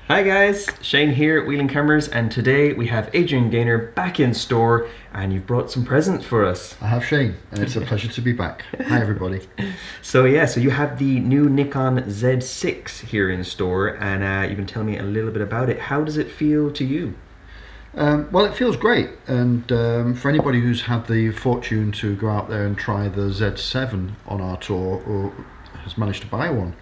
Hi guys, Shane here at Whelan Cameras, and today we have Adrian Gaynor back in store, and you've brought some presents for us. I have, Shane, and it's a pleasure to be back. Hi everybody. So you have the new Nikon Z6 here in store, and you can tell me a little bit about it. How does it feel to you? Well, it feels great, and for anybody who's had the fortune to go out there and try the Z7 on our tour, or has managed to buy one,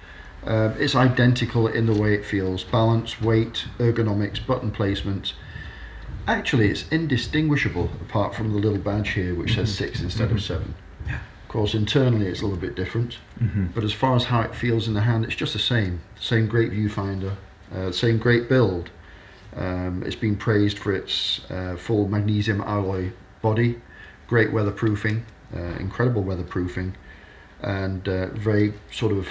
it's identical in the way it feels. Balance, weight, ergonomics, button placement. Actually, it's indistinguishable apart from the little badge here which says 6 instead of 7. Of course, internally it's a little bit different, but as far as how it feels in the hand, it's just the same. Same great viewfinder, same great build. It's been praised for its full magnesium alloy body, great weatherproofing, incredible weatherproofing, and very sort of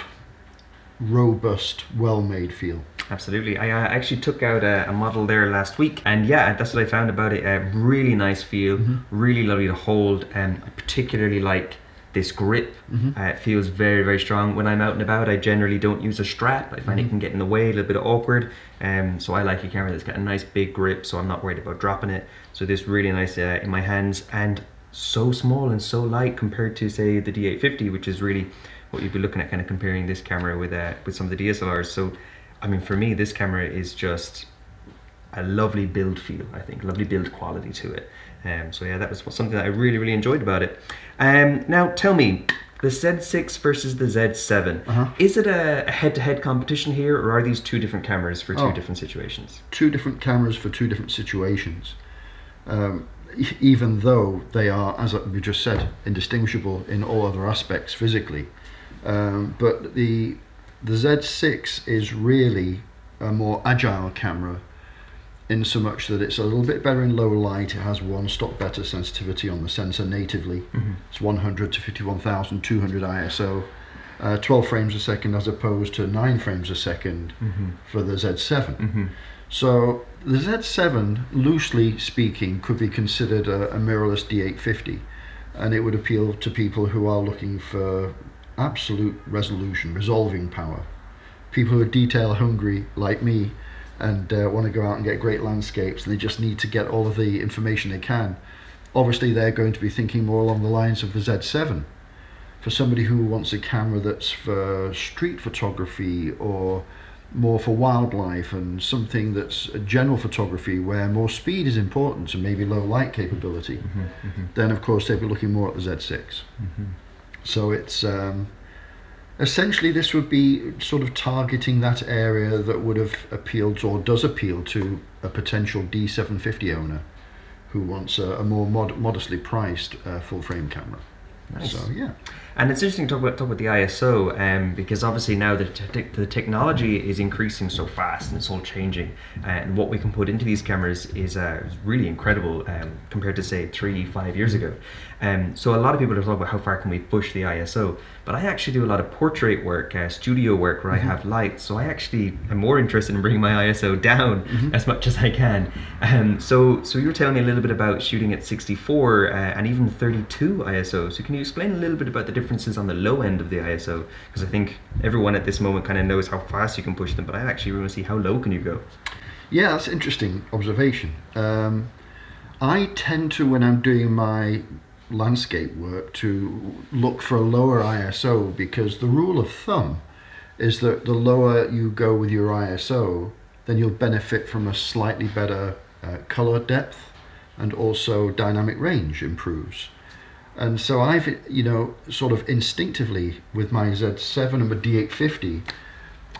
robust, well-made feel. Absolutely. I actually took out a model there last week, and yeah, that's what I found about it. A really nice feel, really lovely to hold, and I particularly like this grip. It feels very, very strong. When I'm out and about, I generally don't use a strap. I find it can get in the way, a little bit awkward. So I like a camera that's got a nice big grip, so I'm not worried about dropping it. So this really nice in my hands, and so small and so light compared to, say, the D850, which is really what you'd be looking at, kind of comparing this camera with some of the DSLRs. So I mean, for me, this camera is just a lovely build feel, I think, lovely build quality to it. So yeah, that was something that I really, really enjoyed about it. Now tell me, the Z6 versus the Z7, is it a head-to-head competition here, or are these two different cameras for two different situations? Two different cameras for two different situations. Even though they are, as we just said, indistinguishable in all other aspects physically. But the Z6 is really a more agile camera, in so much that it's a little bit better in low light. It has one stop better sensitivity on the sensor natively. It's 100 to 51,200 ISO, 12 frames a second as opposed to 9 frames a second for the Z7. So the Z7, loosely speaking, could be considered a mirrorless D850, and it would appeal to people who are looking for absolute resolution, resolving power. People who are detail hungry like me and want to go out and get great landscapes, and they just need to get all of the information they can. Obviously they're going to be thinking more along the lines of the Z7. For somebody who wants a camera that's for street photography, or more for wildlife, and something that's a general photography where more speed is important and maybe low light capability, then of course they'd be looking more at the Z6. So it's essentially, this would be sort of targeting that area that would have appealed to, or does appeal to, a potential D750 owner who wants a more modestly priced full frame camera. Nice. So yeah. And it's interesting to talk about the ISO, because obviously now the technology is increasing so fast, and it's all changing, and what we can put into these cameras is really incredible compared to, say, 3-5 years ago. So a lot of people are talking about how far can we push the ISO, but I actually do a lot of portrait work, studio work, where I have lights, so I actually am more interested in bringing my ISO down as much as I can. So you were telling me a little bit about shooting at 64 and even 32 ISO, so can you explain a little bit about the differences on the low end of the ISO? Because I think everyone at this moment kind of knows how fast you can push them, but I actually want to see how low can you go. Yeah, that's an interesting observation. I tend to, when I'm doing my landscape work, to look for a lower ISO, because the rule of thumb is that the lower you go with your ISO, then you'll benefit from a slightly better color depth, and also dynamic range improves. And so I've, sort of instinctively, with my Z7 and my D850,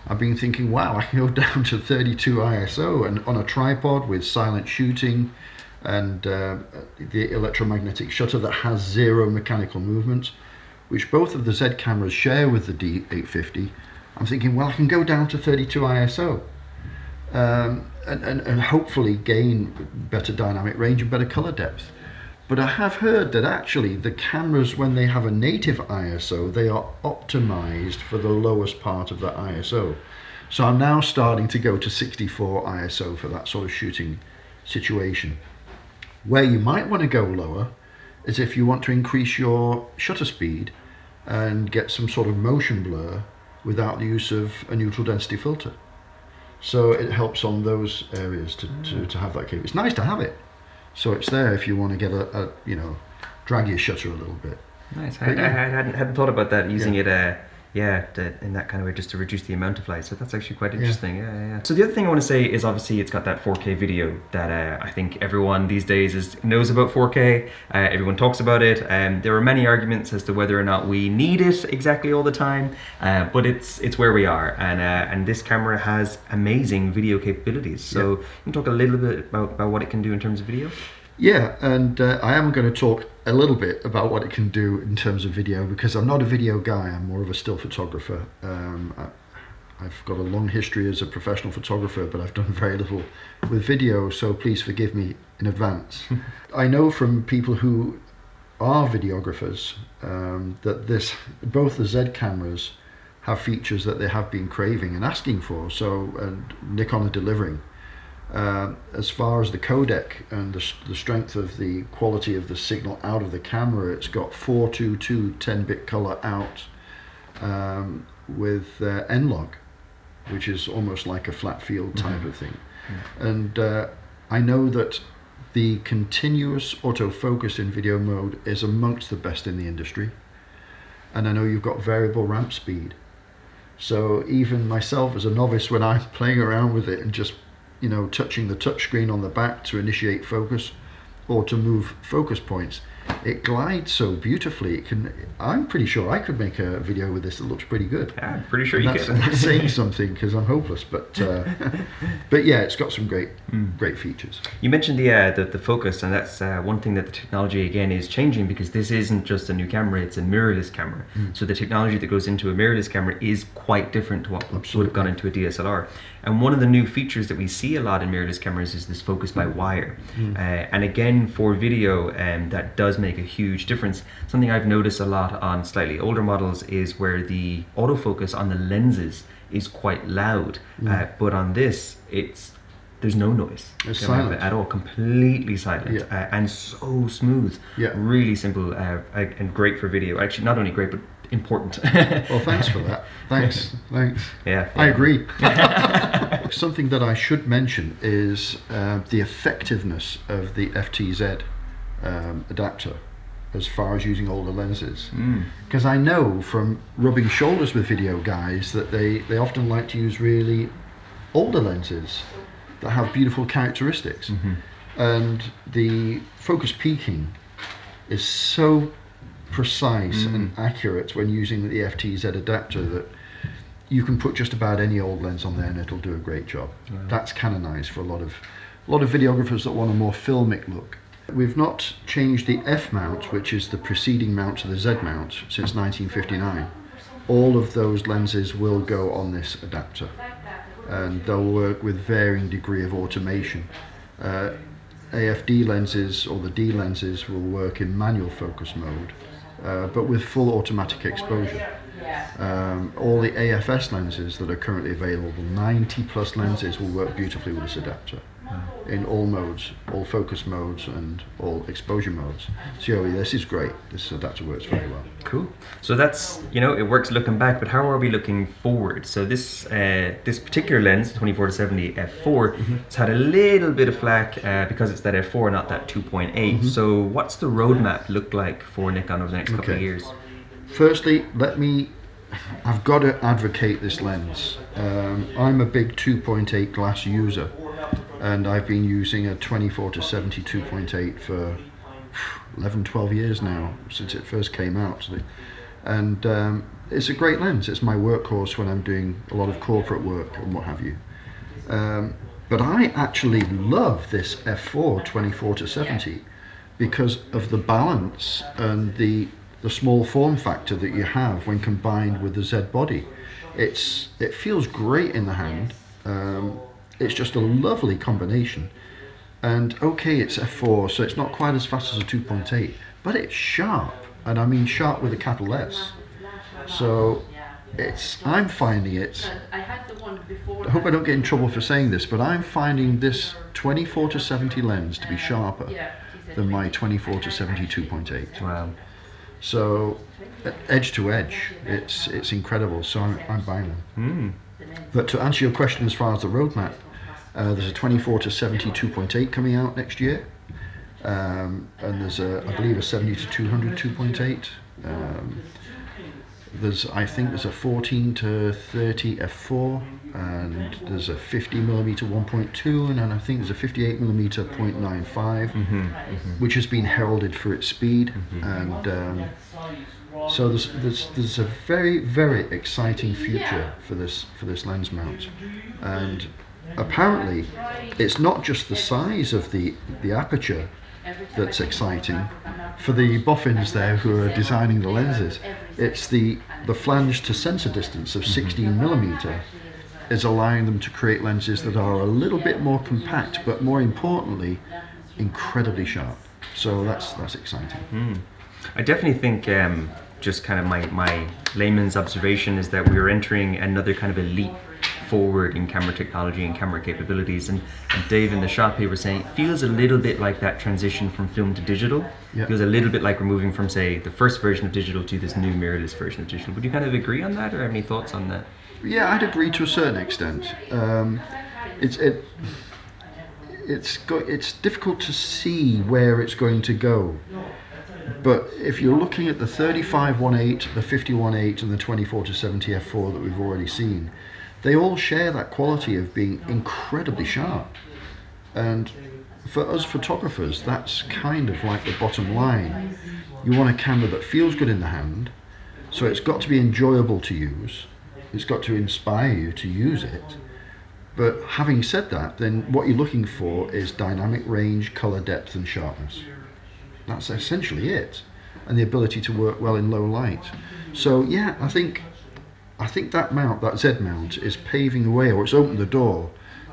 I've been thinking, wow, I can go down to 32 ISO, and on a tripod with silent shooting, and the electromagnetic shutter that has 0 mechanical movement, which both of the Z cameras share with the D850. I'm thinking, well, I can go down to 32 ISO and hopefully gain better dynamic range and better color depth. But I have heard that actually the cameras, when they have a native ISO, they are optimized for the lowest part of that ISO. So I'm now starting to go to 64 ISO for that sort of shooting situation. Where you might want to go lower is if you want to increase your shutter speed and get some sort of motion blur without the use of a neutral density filter. So it helps on those areas to have that capability. It's nice to have it, so it's there if you want to get a you know, drag your shutter a little bit. Nice. But I hadn't thought about that, using it in that kind of way, just to reduce the amount of light. So that's actually quite interesting. Yeah. So the other thing I want to say is, obviously it's got that 4K video that I think everyone these days knows about 4K. Everyone talks about it. There are many arguments as to whether or not we need it exactly all the time, but it's where we are, and this camera has amazing video capabilities. So you can talk a little bit about what it can do in terms of video. Yeah, and I am going to talk a little bit about what it can do in terms of video, because I'm not a video guy, I'm more of a still photographer. I've got a long history as a professional photographer, but I've done very little with video, so please forgive me in advance. I know from people who are videographers that both the Z cameras have features that they have been craving and asking for, and Nikon are delivering. As far as the codec and the strength of the quality of the signal out of the camera, it's got 422 10-bit color out with N-Log, which is almost like a flat field type of thing. And I know that the continuous autofocus in video mode is amongst the best in the industry, and I know you've got variable ramp speed. So even myself as a novice, when I'm playing around with it and just, you know, touching the touchscreen on the back to initiate focus or to move focus points, it glides so beautifully. I'm pretty sure I could make a video with this that looks pretty good. Yeah, I'm pretty sure you could. That's saying something, because I'm hopeless, but yeah, it's got some great features. You mentioned the focus, and that's one thing that the technology again is changing, because this isn't just a new camera, it's a mirrorless camera. So the technology that goes into a mirrorless camera is quite different to what would have gone into a DSLR. And one of the new features that we see a lot in mirrorless cameras is this focus by wire. And again, for video, that does make a huge difference. Something I've noticed a lot on slightly older models is where the autofocus on the lenses is quite loud, but on this, there's no noise. It's silent at all, completely silent, and so smooth. Really simple and great for video. Actually, not only great, but important. Well, thanks for that. Thanks. Yeah, I agree. Something that I should mention is the effectiveness of the FTZ adapter as far as using older lenses, because I know from rubbing shoulders with video guys that they often like to use really older lenses that have beautiful characteristics, and the focus peaking is so precise and accurate when using the FTZ adapter that you can put just about any old lens on there and it'll do a great job. That's kind of nice for a lot of videographers that want a more filmic look. We've not changed the F mount, which is the preceding mount to the Z mount, since 1959. All of those lenses will go on this adapter, and they'll work with varying degree of automation. AFD lenses, or the D lenses, will work in manual focus mode, but with full automatic exposure. All the AFS lenses that are currently available, 90 plus lenses, will work beautifully with this adapter in all modes, all focus modes and all exposure modes. So this is great. This adapter works very well. Cool. So that's, it works looking back, but how are we looking forward? So this particular lens, 24-70 f4, it's had a little bit of flack because it's that f4, not that 2.8. So what's the roadmap look like for Nikon over the next couple of years? Firstly, I've got to advocate this lens. I'm a big 2.8 glass user, and I've been using a 24-70 2.8 for 11-12 years now, since it first came out. And it's a great lens. It's my workhorse when I'm doing a lot of corporate work and what have you. But I actually love this f4 24-70 because of the balance and the small form factor that you have when combined with the Z body. It feels great in the hand. It's just a lovely combination. And okay, it's f4, so it's not quite as fast as a 2.8, but it's sharp, and I mean sharp with a capital S. So I'm finding it, I hope I don't get in trouble for saying this, but I'm finding this 24-70 lens to be sharper than my 24-70 2.8. Wow. So edge to edge, it's incredible. So I'm buying them. But to answer your question as far as the roadmap, there's a 24 to 70 2.8 coming out next year, and there's I believe a 70 to 200 2.8. I think there's a 14 to 30 f4, and there's a 50mm 1.2, and then I think there's a 58mm 0.95, which has been heralded for its speed, and so there's a very, very exciting future for this lens mount. And apparently it's not just the size of the aperture that's exciting for the boffins there who are designing the lenses. It's the flange to sensor distance of 16mm is allowing them to create lenses that are a little bit more compact, but more importantly incredibly sharp. So that's exciting. I definitely think just kind of my layman's observation is that we're entering another kind of a leap forward in camera technology and camera capabilities, and Dave in the shop here was saying it feels a little bit like that transition from film to digital. It feels a little bit like we're moving from, say, the first version of digital to this new mirrorless version of digital. Would you kind of agree on that, or have any thoughts on that? Yeah, I'd agree to a certain extent. It's difficult to see where it's going to go. But if you're looking at the 35-1.8, the 50-1.8 and the 24 to 70 f4 that we've already seen, they all share that quality of being incredibly sharp. And for us photographers, that's kind of like the bottom line. You want a camera that feels good in the hand, so it's got to be enjoyable to use. It's got to inspire you to use it. But having said that, then what you're looking for is dynamic range, color depth and sharpness. That's essentially it, and the ability to work well in low light. So yeah, I think that mount, that Z mount, is paving the way, or it's opened the door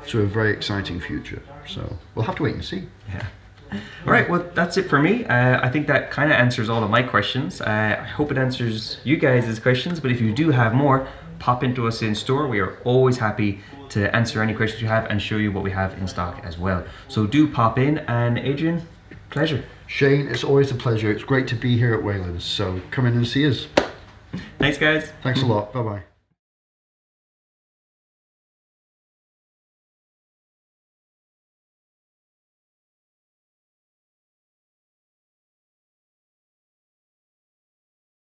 to a very exciting future. So we'll have to wait and see. Yeah. All right, well, that's it for me. I think that kind of answers all of my questions. I hope it answers you guys' questions, but if you do have more, pop into us in store. We are always happy to answer any questions you have and show you what we have in stock as well. So do pop in, and Adrian, pleasure. Shane, it's always a pleasure. It's great to be here at Whelan, so come in and see us. Thanks, guys. Thanks a lot. Bye-bye.